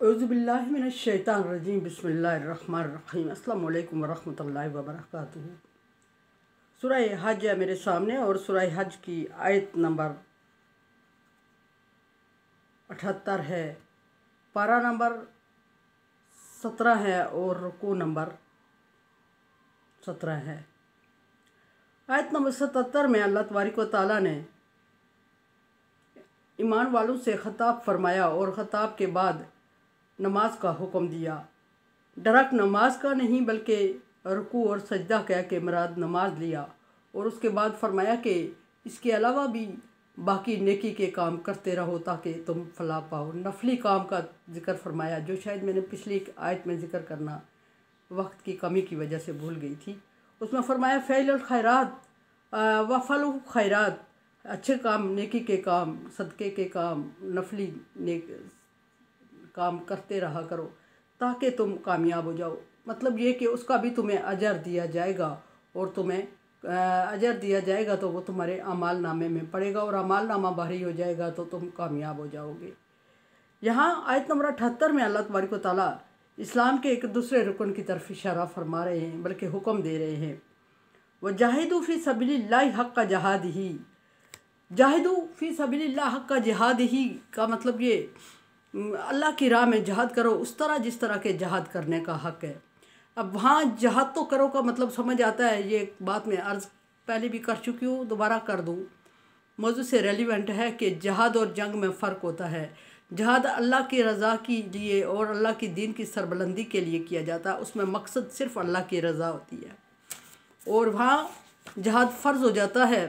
औज़ुबिल्लाहिमिनश्शैतानिर्रजीम बिस्मिल्लाहिर्रहमानिर्रहीम अस्सलामु अलैकुम वरहमतुल्लाहि वबरकातुहू। सूरह हज है मेरे सामने और सूरह हज की आयत नंबर 78 है, पारा नंबर 17 है और रुकू नंबर 17 है। आयत नंबर 77 में अल्लाह तबारक व तआला ने ईमान वालों से खिताब फरमाया और खिताब के बाद नमाज का हुक्म दिया। डायरेक्ट नमाज का नहीं बल्कि रुकू और सजदा कह के मुराद नमाज लिया और उसके बाद फरमाया कि इसके अलावा भी बाकी नेकी के काम करते रहो ताकि तुम फलाह पाओ। नफली काम का जिक्र फरमाया जो शायद मैंने पिछली आयत में जिक्र करना वक्त की कमी की वजह से भूल गई थी। उसमें फरमाया फ़ैल खैरात वफ़ल खैरात, अच्छे काम, नेकी के काम, सदक़े के काम, नफली काम करते रहा करो ताकि तुम कामयाब हो जाओ। मतलब ये कि उसका भी तुम्हें अजर दिया जाएगा और तुम्हें अजर दिया जाएगा तो वो तुम्हारे अमाल नामे में पड़ेगा और अमाल नामा भारी हो जाएगा तो तुम कामयाब हो जाओगे। यहाँ आयत नंबर 78 में अल्लाह तबारक व तआला इस्लाम के एक दूसरे रुकन की तरफ इशारा फरमा रहे हैं, बल्कि हुक्म दे रहे हैं। वजाहिदू फ़ी सबिलिल्लाहि हक़्क़ जिहादिही। जाहिदू फ़ी सबिलिल्लाहि हक़्क़ जिहादिही का मतलब ये अल्लाह की राह में जहाद करो उस तरह जिस तरह के जहाद करने का हक़ है। अब वहाँ जहाद तो करो का मतलब समझ आता है, ये बात मैं अर्ज़ पहले भी कर चुकी हूँ, दोबारा कर दूँ। मौजू से रेलिवेंट है कि जहाद और जंग में फ़र्क होता है। जहाद अल्लाह की रज़ा के लिए और अल्लाह की दीन की सरबलंदी के लिए किया जाता है, उसमें मकसद सिर्फ़ अल्लाह की रज़ा होती है। और वहाँ जहाद फ़र्ज़ हो जाता है,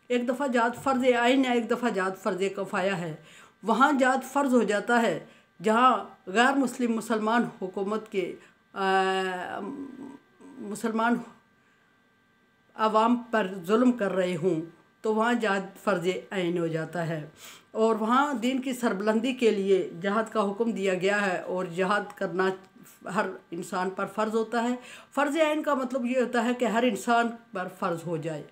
एक दफ़ा जहाद फ़र्ज़ आइन है, एक दफ़ा जहाद फ़र्ज़ कफ़ाया है। वहाँ जहाद फ़र्ज़ हो जाता है जहाँ गैर मुस्लिम मुसलमान हुकूमत के मुसलमान आवाम पर जुल्म कर रहे हों तो वहाँ जहाद फ़र्ज़ ऐन हो जाता है। और वहाँ दीन की सरबलंदी के लिए जहाद का हुक्म दिया गया है और जहाद करना हर इंसान पर फ़र्ज़ होता है। फ़र्ज़ ऐन का मतलब ये होता है कि हर इंसान पर फ़र्ज़ हो जाए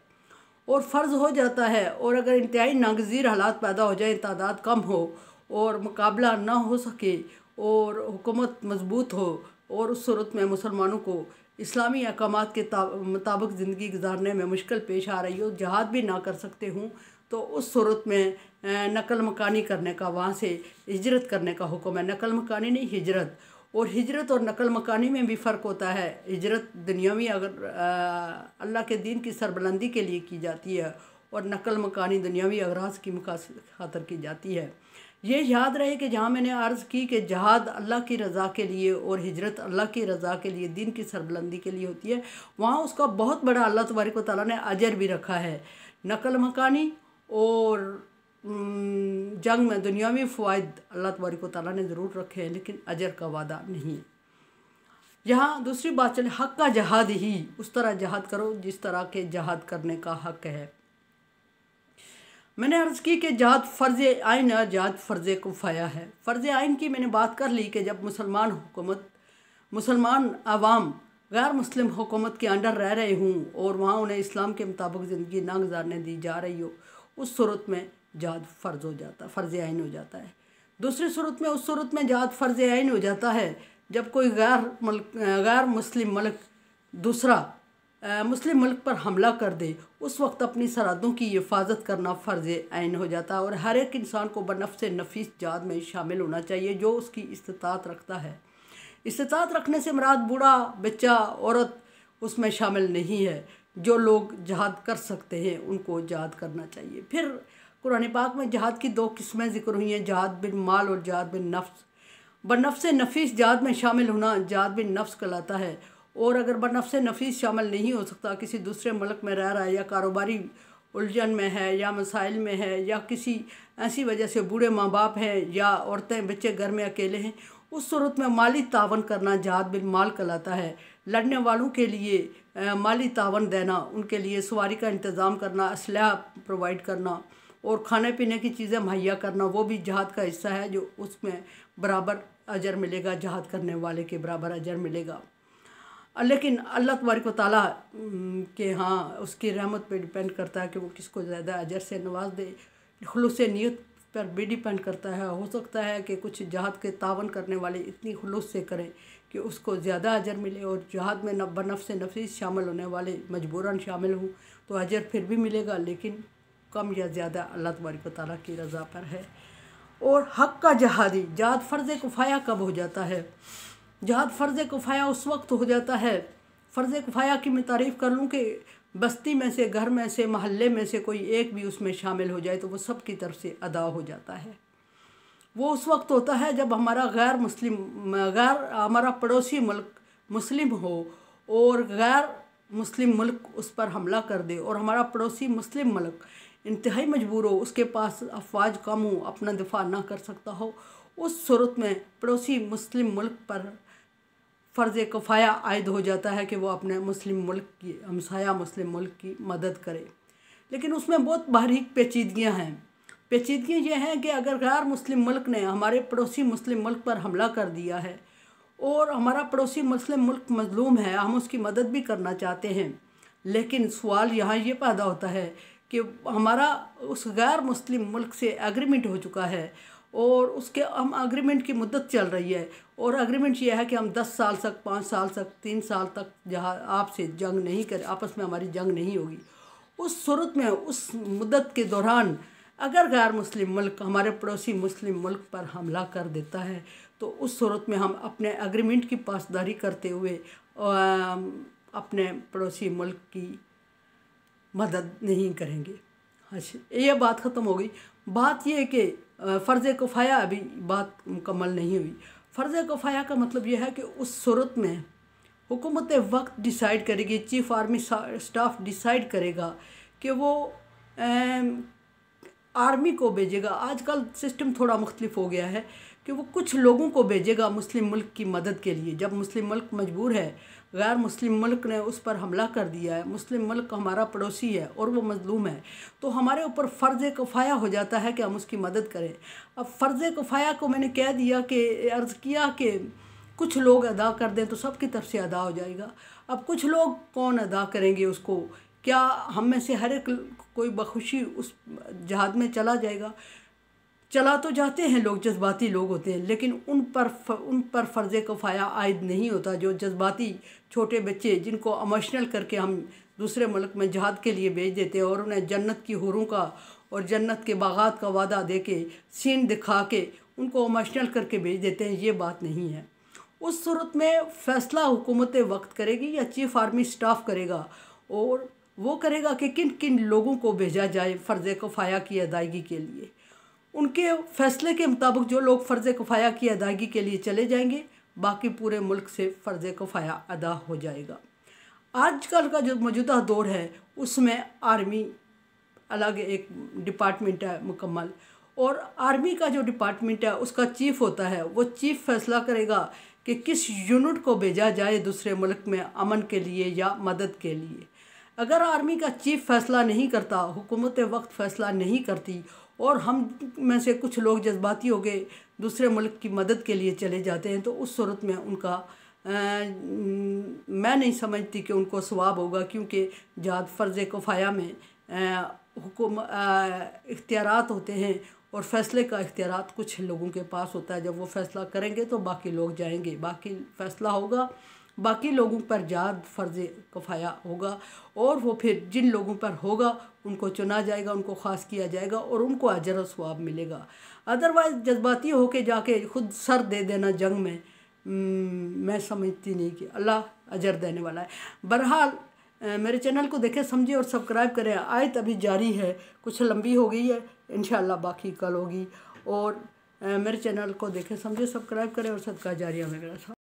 और फ़र्ज़ हो जाता है। और अगर इंतहाई नागज़ीर हालात पैदा हो जाए, तादाद कम हो और मुकाबला ना हो सके और हुकूमत मजबूत हो और उस सूरत में मुसलमानों को इस्लामी अहकामात के मुताबिक ज़िंदगी गुजारने में मुश्किल पेश आ रही हो, जहाद भी ना कर सकते हों, तो उस सूरत में नकल मकानी करने का, वहाँ से हिजरत करने का हुक्म है। नकल मकानी नहीं, हिजरत। और हिजरत और नकल मकानी में भी फ़र्क होता है। हिजरत दुनियावी अगर अल्लाह के दीन की सरबलंदी के लिए की जाती है और नकल मकानी दुनियावी अगराज की खातर की जाती है। ये याद रहे कि जहाँ मैंने अर्ज़ की कि जहाद अल्लाह की रज़ा के लिए और हिजरत अल्लाह की रज़ा के लिए, दीन की सरबलंदी के लिए होती है, वहाँ उसका बहुत बड़ा अल्लाह तबारक व तआला ने अजर भी रखा है। नकल मकानी और जंग में दुनियावी फ़वाइद अल्लाह तबारक व तआला ने ज़रूर रखे हैं, लेकिन अजर का वादा नहीं। यहाँ दूसरी बात चले, हक़ का जहाद ही, उस तरह जहाद करो जिस तरह के जहाद करने का हक़ है। मैंने अर्ज़ की कि जहाद फ़र्ज़ आइन है, जहाद फ़र्ज़ कफ़ाया है। फ़र्ज़ आइन की मैंने बात कर ली कि जब मुसलमान आवाम गैर मुस्लिम हुकूमत के अंडर रह रहे हों और वहाँ उन्हें इस्लाम के मुताबिक ज़िंदगी ना गुजारने दी जा रही हो, उस सूरत में जहाद फ़र्ज़ हो जाता है, फ़र्ज़ आइन हो जाता है। दूसरी सूरत में, उस सूरत में जहाद फ़र्ज़ आइन हो जाता है जब कोई गैर मुस्लिम मुल्क दूसरा मुस्लिम मुल्क पर हमला कर दे, उस वक्त अपनी सरहदों की हिफाजत करना फ़र्ज़ ऐन हो जाता है। और हर एक इंसान को बनफ़्स नफीस जहाद में शामिल होना चाहिए जो उसकी इस्तिताअत रखता है। इस्तिताअत रखने से मुराद बूढ़ा, बच्चा, औरत उसमें शामिल नहीं है। जो लोग जहाद कर सकते हैं उनको जहाद करना चाहिए। फिर कुरान पाक में जहाद की दो किस्में ज़िक्र हुई हैं, जहाद बिन माल और जहाद बिन नफ्स। बनफ़्स नफीस जहाद में शामिल होना जहाद बिन नफ्स कहलाता है। और अगर बनफ़्स नफीस शामिल नहीं हो सकता, किसी दूसरे मुल्क में रह रहा है या कारोबारी उलझन में है या मसाइल में है या किसी ऐसी वजह से बूढ़े माँ बाप हैं या औरतें बच्चे घर में अकेले हैं, उस सूरत में माली तावन करना जहाद बिन माल कहलाता है। लड़ने वालों के लिए माली तावन देना, उनके लिए सवारी का इंतज़ाम करना, असलहा प्रोवाइड करना और खाने पीने की चीज़ें मुहैया करना, वो भी जहाद का हिस्सा है जो उसमें बराबर अजर मिलेगा, जहाद करने वाले के बराबर अजर मिलेगा। लेकिन अल्लाह तबारक व तआला के हाँ उसकी रहमत पे डिपेंड करता है कि वो किसको ज़्यादा अजर से नवाज दे। खुलूस नीयत पर भी डिपेंड करता है। हो सकता है कि कुछ जहाद के तावन करने वाले इतनी खुलूस से करें कि उसको ज़्यादा अजर मिले, और जहाद में बनफ्स नफीस शामिल होने वाले मजबूरन शामिल हों तो अजर फिर भी मिलेगा, लेकिन कम या ज़्यादा अल्लाह तबारक व तआला की रज़ा पर है। और हक़ का जहाद फ़र्ज़ किफ़ाया कब हो जाता है? जहाद फ़र्ज़ किफ़ाया उस वक्त हो जाता है, फ़र्ज़ किफ़ाया की मैं तारीफ़ कर लूँ कि बस्ती में से, घर में से, महल्ले में से कोई एक भी उसमें शामिल हो जाए तो वो सब की तरफ से अदा हो जाता है। वो उस वक्त होता है जब हमारा हमारा पड़ोसी मुल्क मुस्लिम हो और गैर मुस्लिम मुल्क उस पर हमला कर दे, और हमारा पड़ोसी मुस्लिम मुल्क इंतहाई मजबूर हो, उसके पास अफवाज कम हो, अपना दिफा ना कर सकता हो। उस सूरत में पड़ोसी मुस्लिम मुल्क पर फ़र्ज़ किफ़ाया आयद हो जाता है कि वो अपने मुस्लिम मुल्क की, हमसाया मुस्लिम मुल्क की मदद करे। लेकिन उसमें बहुत बारीक पेचीदगियाँ हैं। पेचीदगी ये हैं कि अगर गैर मुस्लिम मुल्क ने हमारे पड़ोसी मुस्लिम मुल्क पर हमला कर दिया है और हमारा पड़ोसी मुस्लिम मुल्क मज़लूम है, हम उसकी मदद भी करना चाहते हैं, लेकिन सवाल यहाँ ये पैदा होता है कि हमारा उस गैर मुस्लिम मुल्क से एग्रीमेंट हो चुका है और उसके हम एग्रीमेंट की मुद्दत चल रही है, और एग्रीमेंट ये है कि हम 10 साल तक, 5 साल तक, 3 साल तक जहाँ आपसे जंग नहीं करें, आपस में हमारी जंग नहीं होगी। उस सूरत में उस मुद्दत के दौरान अगर गैर मुस्लिम मुल्क हमारे पड़ोसी मुस्लिम मुल्क पर हमला कर देता है तो उस सूरत में हम अपने एग्रीमेंट की पासदारी करते हुए अपने पड़ोसी मुल्क की मदद नहीं करेंगे। अच्छा, ये बात ख़त्म हो गई। बात ये है कि फ़र्ज़ किफ़ाया अभी बात मुकम्मल नहीं हुई। फ़र्ज़ किफ़ाया का मतलब यह है कि उस सूरत में हुकूमत वक्त डिसाइड करेगी, चीफ़ आर्मी स्टाफ डिसाइड करेगा कि वो आर्मी को भेजेगा। आजकल सिस्टम थोड़ा मुख्तलिफ हो गया है कि वो कुछ लोगों को भेजेगा मुस्लिम मुल्क की मदद के लिए। जब मुस्लिम मुल्क मजबूर है, गैर मुस्लिम मुल्क ने उस पर हमला कर दिया है, मुस्लिम मुल्क हमारा पड़ोसी है और वो मजलूम है, तो हमारे ऊपर फ़र्ज़ किफ़ाया हो जाता है कि हम उसकी मदद करें। अब फ़र्ज़ किफ़ाया को मैंने कह दिया कि अर्ज़ किया कि कुछ लोग अदा कर दें तो सब की तरफ से अदा हो जाएगा। अब कुछ लोग कौन अदा करेंगे उसको? क्या हम में से हर एक कोई बखुशी उस जहाद में चला जाएगा? चला तो जाते हैं लोग, जज्बाती लोग होते हैं, लेकिन उन पर फ़र्ज़ किफ़ाया आयद नहीं होता। जो जज्बाती छोटे बच्चे जिनको इमोशनल करके हम दूसरे मुल्क में जहाद के लिए भेज देते हैं और उन्हें जन्नत की हूरों का और जन्नत के बागात का वादा दे के, सीन दिखा के उनको इमोशनल करके भेज देते हैं, ये बात नहीं है। उस सूरत में फ़ैसला हुकूमत वक्त करेगी या चीफ़ आर्मी स्टाफ करेगा, और वो करेगा कि किन किन लोगों को भेजा जाए फ़र्ज़ किफ़ाया की अदायगी के लिए। उनके फ़ैसले के मुताबिक जो लोग फ़र्ज़ किफ़ाया की अदायगी के लिए चले जाएंगे, बाकी पूरे मुल्क से फ़र्ज़ किफ़ाया अदा हो जाएगा। आजकल का जो मौजूदा दौर है उसमें आर्मी अलग एक डिपार्टमेंट है मुकम्मल, और आर्मी का जो डिपार्टमेंट है उसका चीफ़ होता है। वो चीफ़ फ़ैसला करेगा कि किस यूनिट को भेजा जाए दूसरे मुल्क में अमन के लिए या मदद के लिए। अगर आर्मी का चीफ़ फ़ैसला नहीं करता, हुकूमत वक्त फ़ैसला नहीं करती और हम में से कुछ लोग जज्बाती हो गए दूसरे मुल्क की मदद के लिए चले जाते हैं, तो उस सूरत में उनका मैं नहीं समझती कि उनको सवाब होगा, क्योंकि जहाद फ़र्ज़ किफ़ाया में इख्तियारात होते हैं और फ़ैसले का इख्तियारात कुछ लोगों के पास होता है। जब वो फ़ैसला करेंगे तो बाकी लोग जाएंगे, बाकी फ़ैसला होगा, बाकी लोगों पर जहाद फ़र्ज़ किफ़ाया होगा, और वो फिर जिन लोगों पर होगा उनको चुना जाएगा, उनको ख़ास किया जाएगा और उनको अजर और सवाब मिलेगा। अदरवाइज़ जज्बाती होके जाके खुद सर दे देना जंग में, मैं समझती नहीं कि अल्लाह अजर देने वाला है। बहरहाल मेरे चैनल को देखें, समझे और सब्सक्राइब करें। आयत अभी जारी है, कुछ लंबी हो गई है, इंशाअल्लाह बाकी कल होगी। और मेरे चैनल को देखें, समझे, सब्सक्राइब करें और सदका जारिया में मेरा साथ।